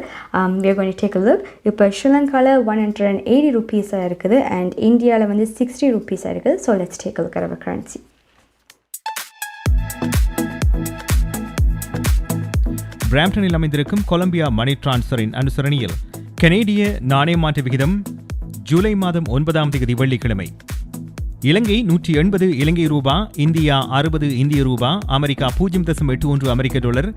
we are going to take a look. இப்போ ஸ்ரீலங்காவில் 180 ரூபீஸாக இருக்குது அண்ட் இந்தியாவில் வந்து 60 ரூபீஸாக இருக்குது. So let's take a look at our currency. பிராம்ப்டனில் அமைந்திருக்கும் கொலம்பியா மணி டிரான்ஸ்ஃபரின் அனுசரணையில் கனேடிய நாணய மாற்று விகிதம் ஜூலை மாதம் 9ஆம் தேதி வெள்ளிக்கிழமை இலங்கை 180 இலங்கை ரூபா, இந்தியா 60 இந்திய ரூபா, அமெரிக்கா 0.81 அமெரிக்க டாலர்,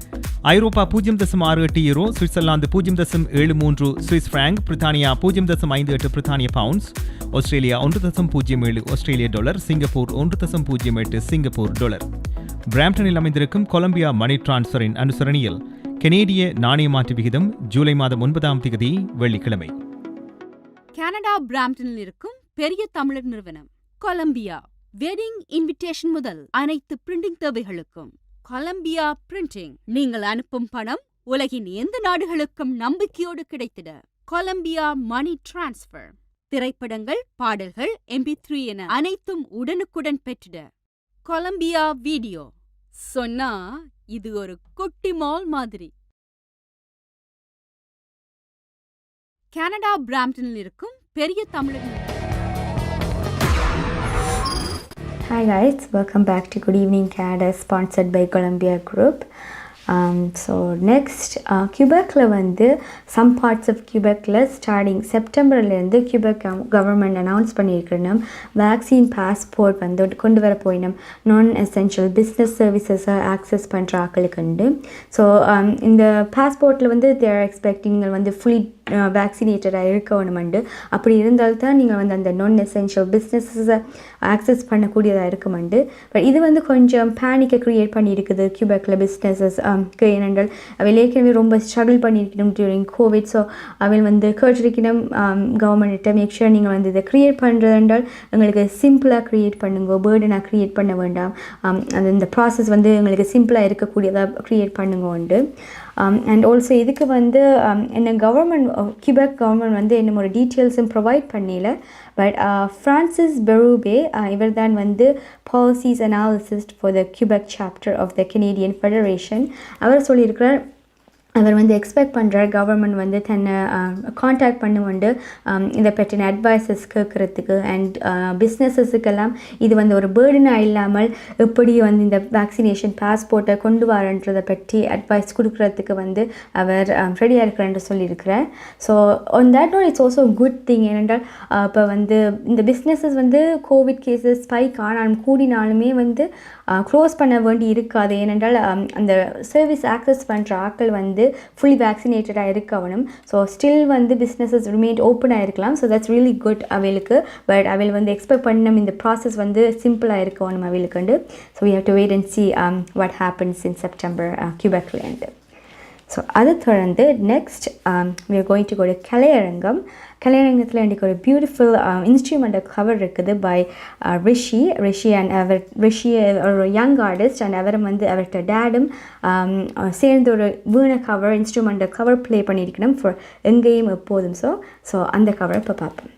ஐரோப்பா 0.68 யூரோ, சுவிட்சர்லாந்து 0.73 சுவிஸ் பிராங்க், பிரித்தானியா 0.58 பிரித்தானிய பவுண்ட்ஸ், ஆஸ்திரேலியா 1.07 ஆஸ்திரேலிய டாலர், சிங்கப்பூர் 1.08 சிங்கப்பூர் டாலர். பிராம்ப்டனில் அமைந்திருக்கும் கொலம்பியா மணி டிரான்ஸ்ஃபரின் அனுசரணையில் கனேடிய நாணய மாற்று விகிதம் ஜூலை மாதம் 9ஆம் தேதி வெள்ளிக்கிழமை. கனடா பிராம்ப்டனில் இருக்கும் பெரிய தமிழர் நிறுவனம் கொலம்பியா. வெட்டிங் இன்விடேஷன் முதல் அனைத்து பிரிண்டிங் தேவைகளுக்கும் கொலம்பியா பிரிண்டிங். நீங்கள் அனுப்பும் பணம் உலகின் எந்த நாடுகளுக்கும் நம்பிக்கையோடு கிடைத்திட கொலம்பியா மணி டிரான்ஸ்ஃபர். திரைப்படங்கள், பாடல்கள், MP3 என அனைத்தும் உடனுக்குடன் பெற்றிட கொலம்பியா வீடியோ. சொன்னா இது ஒரு குட்டி மால் மாதிரி. கனடா பிராம்ப்டனில் இருக்கும் பெரிய தமிழர். Hi guys, welcome back to Good Evening Canada, sponsored by Golumbia Group. So next, Quebecல வந்து some parts of Quebecல starting செப்டம்பர்லேருந்து Quebec government announce பண்ணியிருக்கணும் வேக்சின் பாஸ்போர்ட் வந்து கொண்டு வர போயினோம் நான் எசென்ஷியல் பிஸ்னஸ் சர்வீசஸை ஆக்சஸ் பண்ணுற ஆக்களுக்குண்டு. ஸோ இந்த பாஸ்போர்ட்டில் வந்து தேர் எக்ஸ்பெக்டிங் நீங்கள் வந்து ஃபுல்லி வேக்சினேட்டடாக இருக்கணுமெண்டு. அப்படி இருந்தால்தான் நீங்கள் வந்து அந்த நான் எசென்ஷியல் பிஸ்னஸஸை ஆக்சஸ் பண்ணக்கூடியதாக இருக்குமெண்டு. பட் இது வந்து கொஞ்சம் பேனிக்கை க்ரியேட் பண்ணியிருக்குது Quebecல பிஸ்னஸஸ். ஏனென்றால் அவையில் ஏற்கனவே ரொம்ப ஸ்ட்ரகிள் பண்ணியிருக்கணும் டியூரிங் கோவிட். ஸோ அவையில் வந்து கேட்டிருக்கணும் கவர்மெண்ட்டை மேக் ஷூர் நீங்கள் வந்து இதை க்ரியேட் பண்ணுறதுன்றால் எங்களுக்கு சிம்பிளாக க்ரியேட் பண்ணுங்க, பேர்டனாக க்ரியேட் பண்ண வேண்டாம். அது இந்த ப்ராசஸ் வந்து எங்களுக்கு சிம்பிளாக இருக்கக்கூடியதாக க்ரியேட் பண்ணுங்க உண்டு. அண்ட் ஆல்சோ இதுக்கு வந்து என்ன கவர்மெண்ட் கியூபெக் கவர்மெண்ட் வந்து என்ன ஒரு டீட்டெயில்ஸும் ப்ரொவைட் பண்ணல. பட் ஃப்ரான்சிஸ் பெரூபே இவர் தான் வந்து policies analyst for the Quebec chapter of the Canadian Federation. அவர் சொல்லியிருக்கிறார் அவர் வந்து எக்ஸ்பெக்ட் பண்ணுறார் கவர்மெண்ட் வந்து தன்னை காண்டாக்ட் பண்ணுவோண்டு இதை பற்றின அட்வைசஸ் கேட்குறதுக்கு அண்ட் பிஸ்னஸஸுக்கெல்லாம் இது வந்து ஒரு பேர்டனாக இல்லாமல் எப்படி வந்து இந்த வேக்சினேஷன் பாஸ்போர்ட்டை கொண்டு வரன்றதை பற்றி அட்வைஸ் கொடுக்குறதுக்கு வந்து அவர் ரெடியாக இருக்கிறான்னு சொல்லியிருக்கிறார். So on that note it's also good thing. ஏனென்றால் இப்போ வந்து இந்த பிஸ்னஸஸ் வந்து கோவிட் கேசஸ் ஸ்பைக் ஆனாலும் கூடினாலுமே வந்து க்ளோஸ் பண்ண வேண்டி இருக்காது. ஏனென்றால் அந்த சர்வீஸ் ஆக்சஸ் பண்ணுற ஆட்கள் வந்து ஃபுல்லி வேக்சினேட்டடாக இருக்கணும். ஸோ ஸ்டில் வந்து பிஸ்னஸஸ் ரிமைன் ஓப்பனாக இருக்கலாம். ஸோ தட்ஸ் ரியலி குட் அவைகளுக்கு. பட் அவையில் வந்து எக்ஸ்பெக்ட் பண்ணணும் இந்த ப்ராசஸ் வந்து சிம்பிளாக இருக்கணும் அவைகளுக்குண்டு. So we have to wait and see what happens in September கியூபெக்லேருந்து. ஸோ அதை தொடர்ந்து next we are going to go to கலையரங்கம். கலையரங்கத்தில் இன்றைக்கு ஒரு பியூட்டிஃபுல் இன்ஸ்ட்ருமெண்ட்டை கவர் இருக்குது பை ரிஷி அண்ட் ரிஷி ஒரு யங் ஆர்டிஸ்ட் அண்ட் அவரும் வந்து அவர்கிட்ட டேடும் சேர்ந்து ஒரு வீணை கவர் இன்ஸ்ட்ருமெண்ட்டை கவர் ப்ளே பண்ணியிருக்கணும் ஃபார் எங்கேயும் எப்போதும். ஸோ அந்த கவரை இப்போ பார்ப்போம்.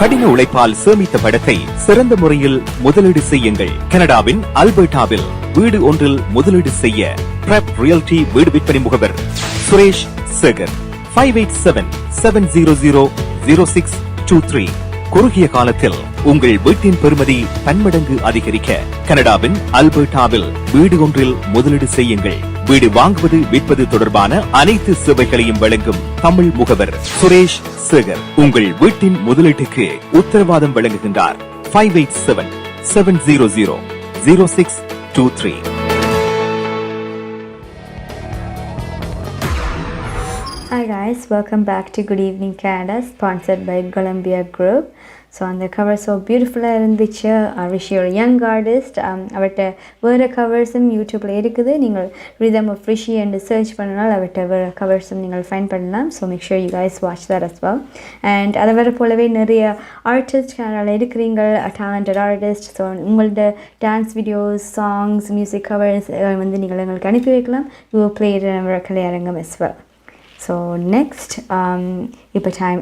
கடின உழைப்பால் சேமித்த பணத்தை சிறந்த முறையில் முதலீடு செய்யுங்கள். கனடாவின் அல்பர்டாவில் வீடு ஒன்றில் முதலீடு செய்ய பிரெப் ரியல்டி வீடு விற்பனை முகவர் சுரேஷ் சேகர் 587-700-0623. குறுகிய காலத்தில் உங்கள் வீட்டின் பெறுமதி பன்மடங்கு அதிகரிக்க கனடாவின் அல்பர்டாவில் வீடு ஒன்றில் முதலீடு செய்யுங்கள். வீடு வாங்குவது விற்பது தொடர்பான அனைத்து சேவைகளையும் வழங்கும் தமிழ் முகவர் சுரேஷ் சேகர் உங்கள் வீட்டின் முதலீட்டுக்கு உத்தரவாதம் வழங்குகின்றார். 587-700-0623. Hi guys, welcome back to Good Evening Canada, sponsored by Golumbia Group. So on the cover so beautiful இருந்துச்சு. Rishi ஒரு young artist. அவர்கிட்ட வேறு கவர்ஸும் யூடியூப்பில் இருக்குது. நீங்கள் Rhythm of Rishi என்று சர்ச் பண்ணனால் அவர்கிட்ட வேறு கவர்ஸும் நீங்கள் ஃபைண்ட் பண்ணலாம். So make sure you guys watch that as well. And அதை வர போலவே நிறைய ஆர்டிஸ்ட் சேனலில் இருக்கிறீங்க, டேலண்டட் ஆர்டிஸ்ட். ஸோ உங்களோட dance videos, songs, music covers வந்து நீங்கள் எங்களுக்கு அனுப்பி வைக்கலாம். You will play it in our கலையரங்கம் as well. So next, இப்போ time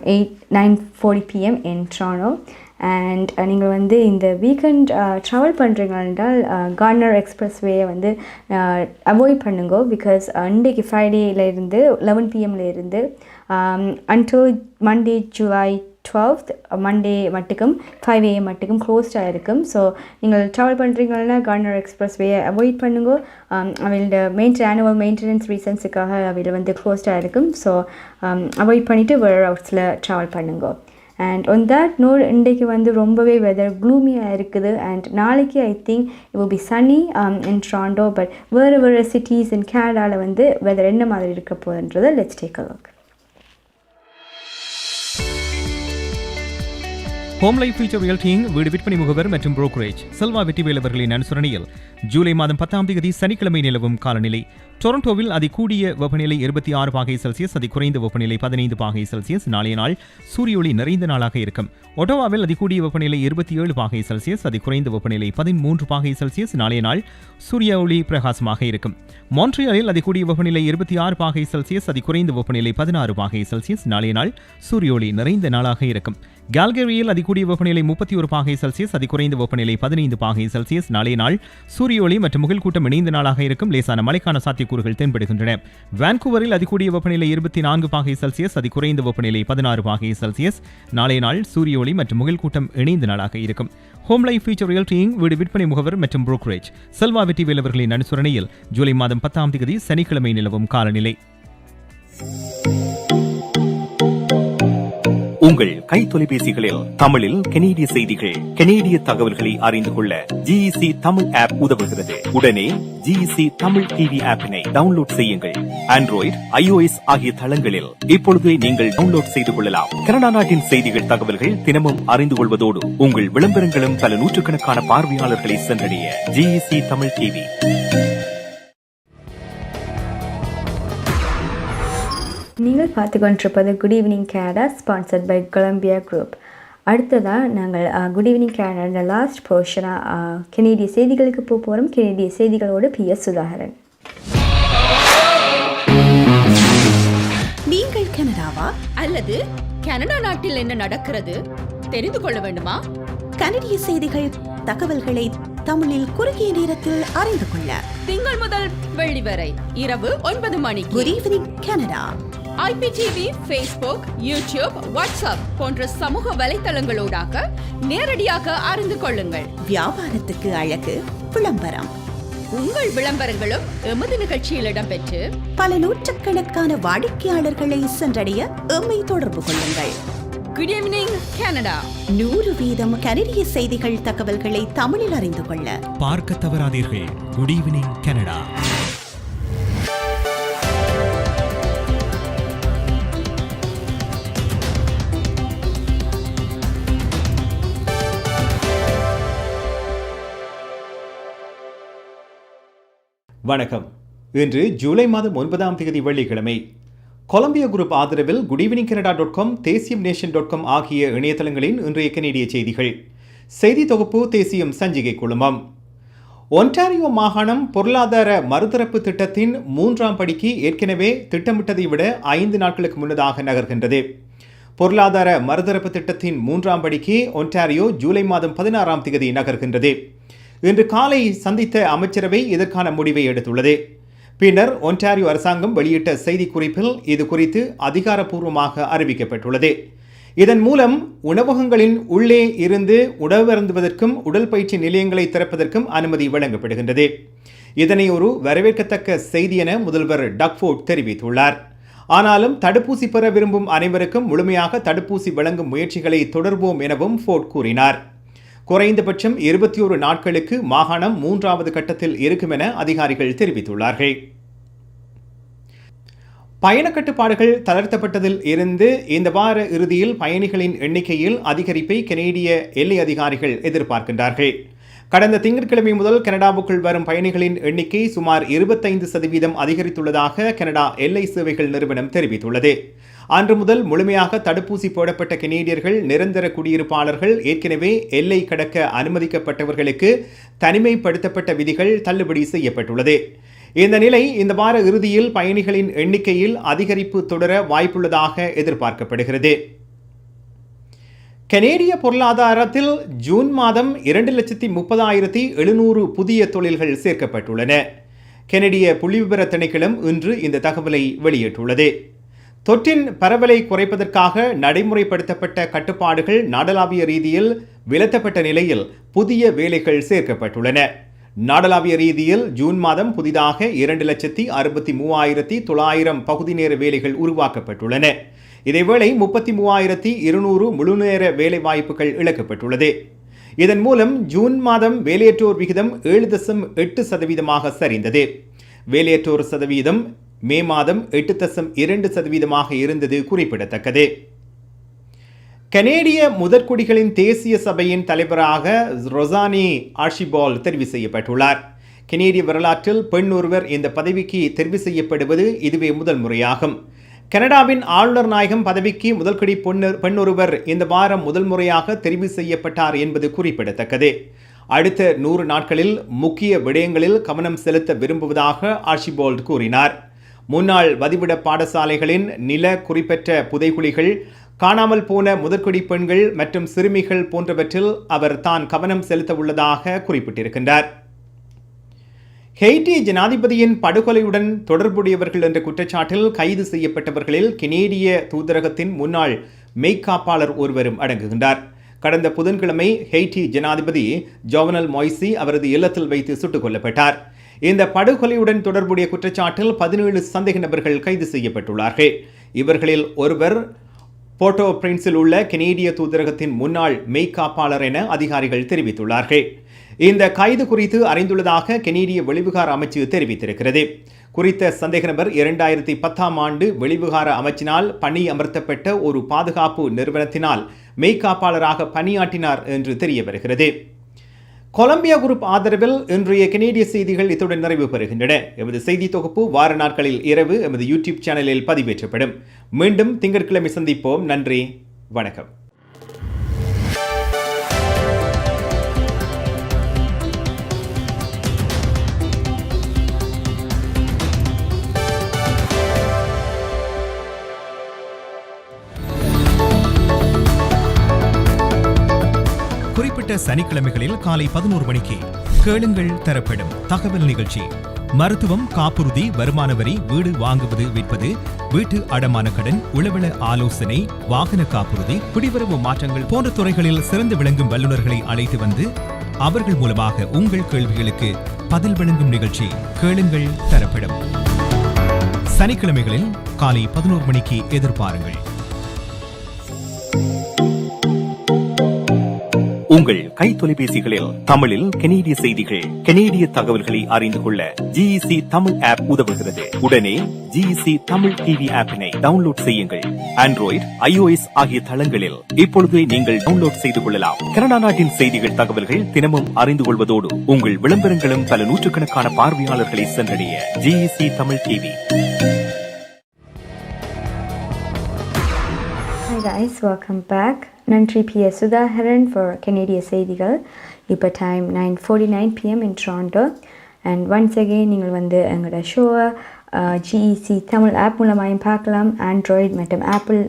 9:40 PM in Toronto. And நீங்கள் வந்து இந்த வீக்கெண்ட் ட்ராவல் பண்ணுறீங்க என்றால் கார்னர் எக்ஸ்பிரஸ்வேயை வந்து அவாய்ட் பண்ணுங்க. பிகாஸ் இன்றைக்கு ஃப்ரைடேலேருந்து 11 PM until Monday July 12th Monday மட்டுக்கும் 5 AM மட்டுக்கும் க்ளோஸ்டாக இருக்கும். ஸோ நீங்கள் ட்ராவல் பண்ணுறீங்கன்னா கார்னர் எக்ஸ்பிரஸ்வேயை அவாய்ட் பண்ணுங்க. அவையோட ஆனுவல் மெயின்டெனன்ஸ் ரீசன்ஸுக்காக அவையில் வந்து க்ளோஸ்டாக இருக்கும். ஸோ அவாய்ட் பண்ணிவிட்டு வேறு ரவுட்ஸில் ட்ராவல் பண்ணுங்க. அண்ட் ஒன் தேட் நோட் இன்றைக்கு வந்து ரொம்பவே வெதர் க்ளூமியாக இருக்குது. அண்ட் நாளைக்கு I think it will be sunny in Toronto. But வேறு சிட்டிஸ் இன் கனடாவில் வந்து வெதர் என்ன மாதிரி இருக்க போகுதுன்றதை let's take a look. Home life future realty வீடு விற்பனை முகவர் மற்றும் புரோக்கரேஜ் செல்வா வெற்றிவேல் அவர்களின் அனுசரணையில் ஜூலை மாதம் 10 சனிக்கிழமை நிலவும் காலநிலை. டொரண்டோவில் அதிகூடிய வெப்பநிலை 26°C, அதிகுறைந்த வெப்பநிலை 15°C. நாளைய நாள் சூரிய ஒளி நிறைந்த நாளாக இருக்கும். ஒட்டோவாவில் அதிகூடிய வெப்பநிலை 27°C, அதிகுறைந்த வெப்பநிலை 13°C. நாளைய நாள் சூரிய ஒளி பிரகாசமாக இருக்கும். மான்ட்ரியாலில் அதிகூடிய வெப்பநிலை 26°C, அதிகுறைந்த வெப்பநிலை 16°C. நாளைய நாள் சூரிய ஒளி நிறைந்த நாளாக இருக்கும். கால்கரியில் அதிகூடிய வெப்பநிலை 31°C, அதிகுறைந்த வெப்பநிலை 15°C. நாளைய நாள் சூரிய ஒளி மற்றும் முகில் கூட்டம் இணைந்த நாளாக இருக்கும். லேசான மழைக்கான சாத்தியக்கூறுகள் தென்படுகின்றன. வான்கூவரில் அதிகூடிய வெப்பநிலை 24°C, அதிகுறைந்த வெப்பநிலை 16°C. நாளைய நாள் சூரிய ஒளி மற்றும் முகில் கூட்டம் இணைந்த நாளாக இருக்கும். ஹோம் லைஃப் ஃபியூச்சர் ரியல்டிங் வீடு விற்பனை முகவர் மற்றும் புரோக்கரேஜ் செல்வா வெற்றிவேல் அவர்களின் அனுசரணையில் ஜூலை மாதம் 10 சனிக்கிழமை நிலவும் காலநிலை. உங்கள் கை தொலைபேசிகளில் தமிழில் கனேடிய செய்திகள், கனேடிய தகவல்களை அறிந்து கொள்ள GEC தமிழ் ஆப் உதவுகிறது. உடனே GEC தமிழ் டிவி ஆப்பினை டவுன்லோட் செய்யுங்கள். ஆண்ட்ராய்டு, iOS ஆகிய தளங்களில் இப்பொழுதே நீங்கள் டவுன்லோட் செய்து கொள்ளலாம். கனடா நாட்டின் செய்திகள், தகவல்கள் தினமும் அறிந்து கொள்வதோடு உங்கள் விளம்பரங்களும் பல நூற்றுக்கணக்கான பார்வையாளர்களை சென்றடைய GEC தமிழ் டிவி. நீங்கள் பார்த்து கொண்டிருப்பது good evening Canada, sponsored by Columbia group. அடுத்ததாக நாங்கள் குட் ஈவினிங் கனடா லாஸ்ட் போர்ஷனாக கனேடிய செய்திகளுக்கு போகிறோம். கனேடிய செய்திகளோடு PS சுதாகரன். நீங்கள் கனடாவா அல்லது கனடா நாட்டில் என்ன நடக்கிறது தெரிந்து கொள்ள வேண்டுமா? கனடிய செய்திகள், தகவல்களை தமிழில் குறுகிய நேரத்தில் அறிந்து கொள்ள திங்கள் முதல் வெள்ளி வரை இரவு 9 மணிக்கு good evening Canada IPTV, Facebook, YouTube, WhatsApp போன்ற சமூக வலைத்தளங்களோடாக நேரடியாக அறிந்து கொள்ளுங்கள். வியாபாரத்துக்கு அழகு விளம்பரம். உங்கள் விளம்பரங்களும் எமது நிகழ்ச்சியில் இடம்பெற்று பல நூற்றுக்கணக்கான வாடிக்கையாளர்களை சென்றடைய எம்மை தொடர்பு கொள்ளுங்கள். Good evening Canada. 100% கனடிய செய்திகள், தகவல்களை தமிழில் அறிந்து கொள்ள பார்க்க தவறாதீர்கள். Good evening Canada. வணக்கம். இன்று ஜூலை மாதம் 9 வெள்ளிக்கிழமை. கொலம்பியா குரூப் ஆதரவில் goodevningcanada.com, தேசியம்நேஷன்.com ஆகிய இணையதளங்களின் இன்றைய கனேடிய செய்திகள். செய்தி தொகுப்பு தேசியம் சஞ்சிகை குழுமம். ஒன்டாரியோ மாகாணம் பொருளாதார மறுதரப்பு திட்டத்தின் 3ஆம் படிக்கு ஏற்கனவே திட்டமிட்டதை விட 5 நாட்களுக்கு முன்னதாக நகர்கின்றது. பொருளாதார மறுதரப்பு திட்டத்தின் 3ஆம் படிக்கு ஒன்டாரியோ ஜூலை மாதம் 16ஆம் தேதி நகர்கின்றது. இன்று காலை சந்தித்த அமைச்சரவை இதற்கான முடிவை எடுத்துள்ளது. பின்னர் ஒன்டாரியோ அரசாங்கம் வெளியிட்ட செய்திக்குறிப்பில் இது குறித்து அதிகாரப்பூர்வமாக அறிவிக்கப்பட்டுள்ளது. இதன் மூலம் உணவகங்களின் உள்ளே இருந்து உணவருந்துவதற்கும் உடற்பயிற்சி நிலையங்களை திறப்பதற்கும் அனுமதி வழங்கப்படுகின்றது. இதனை ஒரு வரவேற்கத்தக்க செய்தி என முதல்வர் டக்ஃபோர்ட் தெரிவித்துள்ளார். ஆனாலும் தடுப்பூசி பெற விரும்பும் அனைவருக்கும் முழுமையாக தடுப்பூசி வழங்கும் முயற்சிகளை தொடர்வோம் எனவும் ஃபோர்ட் கூறினார். குறைந்தபட்சம் 21 நாட்களுக்கு மாகாணம் 3வது கட்டத்தில் இருக்கும் என அதிகாரிகள் தெரிவித்துள்ளார்கள். பயண கட்டுப்பாடுகள் தளர்த்தப்பட்டதில் இருந்து இந்த வார இறுதியில் பயணிகளின் எண்ணிக்கையில் அதிகரிப்பை கனேடிய எல்லை அதிகாரிகள் எதிர்பார்க்கின்றார்கள். கடந்த திங்கட்கிழமை முதல் கனடாவுக்குள் வரும் பயணிகளின் எண்ணிக்கை சுமார் 25% அதிகரித்துள்ளதாக கனடா எல்லை சேவைகள் நிறுவனம் தெரிவித்துள்ளது. அன்று முதல் முழுமையாக தடுப்பூசி போடப்பட்ட கனேடியர்கள், நிரந்தர குடியிருப்பாளர்கள், ஏற்கனவே எல்லை கடக்க அனுமதிக்கப்பட்டவர்களுக்கு தனிமைப்படுத்தப்பட்ட விதிகள் தள்ளுபடி செய்யப்பட்டுள்ளது. இந்த நிலை இந்த வார இறுதியில் பயணிகளின் எண்ணிக்கையில் அதிகரிப்பு தொடர வாய்ப்புள்ளதாக எதிர்பார்க்கப்படுகிறது. கனேடிய பொருளாதாரத்தில் ஜூன் மாதம் 2,30,700 புதிய தொழில்கள் சேர்க்கப்பட்டுள்ளன. கனேடிய புள்ளிவிவர திணைக்களம் இன்று இந்த தகவலை வெளியிட்டுள்ளது. தொற்றின் பரவலை குறைப்பதற்காக நடைமுறைப்படுத்தப்பட்ட கட்டுப்பாடுகள் நாடளாவிய ரீதியில் விலத்தப்பட்ட நிலையில் புதிய வேலைகள் சேர்க்கப்பட்டுள்ளன. நாடளாவிய ரீதியில் ஜூன் மாதம் புதிதாக 2,63,900 பகுதி நேர வேலைகள் உருவாக்கப்பட்டுள்ளன. இதேவேளை 33,200 முழுநேர வேலை வாய்ப்புகள் இழக்கப்பட்டுள்ளது. இதன் மூலம் ஜூன் மாதம் வேலையற்றோர் விகிதம் 7.8% சரிந்தது. வேலையற்றோர் சதவீதம் மே மாதம் 8.2% இருந்தது குறிப்பிடத்தக்கது. கனேடிய முதற்குடிகளின் தேசிய சபையின் தலைவராக ரொசானி ஆர்ஷிபால் தெரிவு செய்யப்பட்டுள்ளார். கனேடிய வரலாற்றில் பெண் ஒருவர் இந்த பதவிக்கு தெரிவு செய்யப்படுவது இதுவே முதல் முறையாகும். கனடாவின் ஆளுநர் நாயகம் பதவிக்கு முதல்குடி பெண் ஒருவர் இந்த வாரம் முதல் முறையாக தெரிவு செய்யப்பட்டார் என்பது குறிப்பிடத்தக்கது. அடுத்த 100 நாட்களில் முக்கிய விடயங்களில் கவனம் செலுத்த விரும்புவதாக ஆர்ஷிபால்ட் கூறினார். முன்னாள் வதிவிட பாடசாலைகளின் நில குறிப்பற்ற புதைகுழிகள், காணாமல் போன முதற்குடி பெண்கள் மற்றும் சிறுமிகள் போன்றவற்றில் அவர் தான் கவனம் செலுத்த உள்ளதாக குறிப்பிட்டிருக்கின்றார். ஹெய்ட்டி ஜனாதிபதியின் படுகொலையுடன் தொடர்புடையவர்கள் என்ற குற்றச்சாட்டில் கைது செய்யப்பட்டவர்களில் கனேடிய தூதரகத்தின் முன்னாள் மெய்காப்பாளர் ஒருவரும் அடங்குகின்றார். கடந்த புதன்கிழமை ஹெய்ட்டி ஜனாதிபதி ஜோவனல் மொய்சி அவரது இல்லத்தில் வைத்து சுட்டுக் கொல்லப்பட்டார். இந்த படுகொலையுடன் தொடர்புடைய குற்றச்சாட்டில் 17 சந்தேக நபர்கள் கைது செய்யப்பட்டுள்ளார்கள். இவர்களில் ஒருவர் போர்ட்டோ பிரின்ஸில் உள்ள கனேடிய தூதரகத்தின் முன்னாள் மெய்காப்பாளர் என அதிகாரிகள் தெரிவித்துள்ளார்கள். இந்த கைது குறித்து அறிந்துள்ளதாக கனேடிய வெளிவிகார அமைச்சு தெரிவித்திருக்கிறது. குறித்த சந்தேக நபர் 2010ஆம் ஆண்டு வெளிவிகார அமைச்சினால் பணி அமர்த்தப்பட்ட ஒரு பாதுகாப்பு நிறுவனத்தினால் மெய்காப்பாளராக பணியாற்றினார் என்று தெரிய வருகிறது. கொலம்பியா குரூப் ஆதரவில் இன்றைய கனேடிய செய்திகள் இத்துடன் நிறைவு பெறுகின்றன. எமது செய்தி தொகுப்பு வார நாட்களில் இரவு எமது யூடியூப் சேனலில் பதிவேற்றப்படும். மீண்டும் திங்கட்கிழமை சந்திப்போம். நன்றி, வணக்கம். குறிப்பிட்ட சனிக்கிழமைகளில் காலை 11 மணிக்கு கேளுங்கள் தரப்படும் தகவல் நிகழ்ச்சி. மருத்துவம், காப்புறுதி, வருமான வரி, வீடு வாங்குவது விற்பது, வீட்டு அடமான கடன், உளவள ஆலோசனை, வாகன காப்புறுதி, குடிவரவு மாற்றங்கள் போன்ற துறைகளில் சிறந்து விளங்கும் வல்லுநர்களை அழைத்து வந்து அவர்கள் மூலமாக உங்கள் கேள்விகளுக்கு பதில் வழங்கும் நிகழ்ச்சி கேளுங்கள் தரப்படும். சனிக்கிழமைகளில் காலை 11 மணிக்கு எதிர்பாருங்கள். உங்கள் கை தொலைபேசிகளில் தமிழில் கனேடிய செய்திகள், கனேடிய தகவல்களை அறிந்து கொள்ள GEC தமிழ் ஆப் உதவுகிறது. உடனே GEC தமிழ் டிவி ஆப்பினை டவுன்லோட் செய்யுங்கள். ஆண்ட்ராய்டு, iOS ஆகிய தளங்களில் இப்பொழுதே நீங்கள் டவுன்லோட் செய்து கொள்ளலாம். கனடா நாட்டின் செய்திகள், தகவல்கள் தினமும் அறிந்து கொள்வதோடு உங்கள் விளம்பரங்களும் பல நூற்றுக்கணக்கான பார்வையாளர்களை சென்றடைய GEC Tamil TV. Hi guys, welcome back. நன்றி PS சுதாகரன் for கனேடிய செய்திகள். இப்போ time 9:49 PM in Toronto. And once again நீங்கள் வந்து எங்களோட ஷோவை ஜிஇசி தமிழ் ஆப் மூலமாகவும் பார்க்கலாம். ஆண்ட்ராய்டு மற்றும் ஆப்பிள்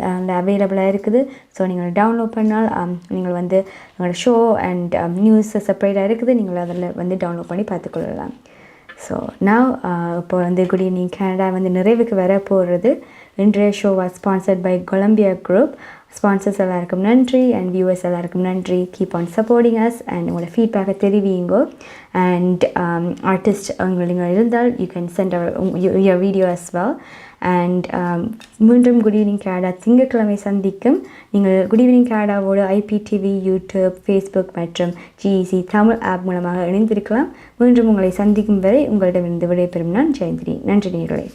அவைலபிளாக இருக்குது. ஸோ நீங்கள் டவுன்லோட் பண்ணால் நீங்கள் வந்து உங்களோட ஷோ அண்ட் நியூஸ் செப்பரேட்டாக இருக்குது. நீங்கள் அதில் வந்து டவுன்லோட் பண்ணி பார்த்துக்கொள்ளலாம். ஸோ நான் இப்போ வந்து குட் ஈவினிங் கனடா வந்து நிறைவுக்கு வர போகிறது. இன்றைய show was sponsored by Columbia Group. Sponsors எல்லாருக்கும் நன்றி அண்ட் வியூவர்ஸ் எல்லாருக்கும் நன்றி. Keep on supporting us and உங்களோட ஃபீட்பேக்கை தெரிவிங்கோ. அண்ட் ஆர்டிஸ்ட் நீங்கள் இருந்தால் you can send your video as well. And மீண்டும் குட் ஈவினிங் கனடா திங்கட்கிழமை சந்திக்கும். நீங்கள் குட் ஈவினிங் கனடாவோட ஐபிடிவி, யூடியூப், ஃபேஸ்புக் மற்றும் ஜிஇசி தமிழ் ஆப் மூலமாக இணைந்திருக்கலாம். மீண்டும் உங்களை சந்திக்கும் வரை உங்களிடமிருந்து விடைபெறும் நான் ஜெயந்திரி. நன்றி நேயர்களே.